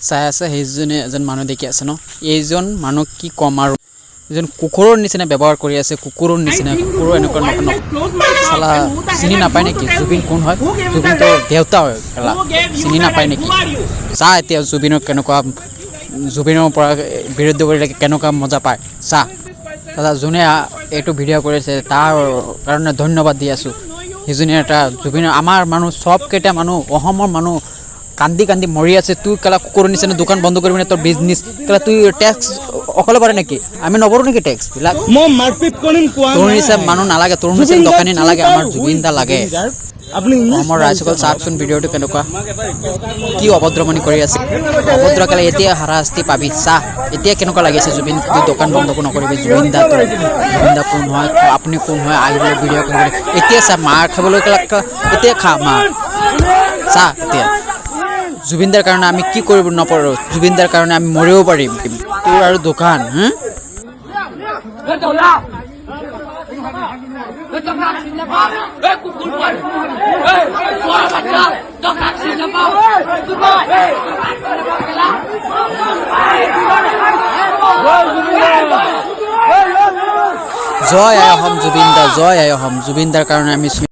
চাই আছে সেইজনে এজন মানুহ দেখি আছে ন এইজন মানুহ কি কম আৰু এজন কুকুৰৰ নিচিনা ব্যৱহাৰ কৰি আছে কুকুৰৰ নিচিনা কুকুৰ এনেকুৱা নকন সালা চিনি নাপায় নেকি জুবিন কোন হয় জুবিন তো দেউতা হয় কেলা চিনি নাপায় নেকি চা এতিয়া জুবিনক কেনেকুৱা জুবিনৰ পৰা বিৰুদ্ধ কৰি কেনেকুৱা মজা পায় চা দাদা যোনে এইটো ভিডিঅ' কৰিছে তাৰ কাৰণে ধন্যবাদ দি আছোঁ সেইজনে এটা জুবিনৰ আমাৰ মানুহ চবকেইটা মানুহ অসমৰ মানুহ কান্দি কান্দি মৰি আছে তুই কেলা কুকুৰৰ নিচিনা দোকান বন্ধ কৰিবি তোৰ বিজনেছ কেলা তুই টেক্স অকলে পাৰে নেকি আমি নবৰো নেকি টেক্স বিলাক মই মাৰপিট কৰিম কোৱা তোৰ নিচিনা মানুহ নালাগে তোৰ নিচিনা দোকানী নালাগে আমাৰ জুবিন দা লাগে আপুনি অসমৰ ৰাইজসকল চাওকচোন ভিডিঅ'টো কেনেকুৱা কি অভদ্ৰমণি কৰি আছে অভদ্ৰ কেলা এতিয়া হাৰাশাস্তি পাবি চাহ এতিয়া কেনেকুৱা লাগিছে জুবিন তুই দোকান বন্ধ নকৰিবি জুবিন দা কোন হয় আপুনি কোন হয় আহিবলৈ ভিডিঅ' কৰিবলৈ এতিয়া চা মাৰ খাবলৈ এতিয়া খা মাৰ চাহ এতিয়া জুবিনদাৰ কাৰণে আমি কি কৰিব নপাৰোঁ জুবিনদাৰ কাৰণে আমি মৰিব পাৰিম তোৰ আৰু দোকান জয় আই অসম জুবিন দা জয় আই অসম জুবিনদাৰ কাৰণে আমি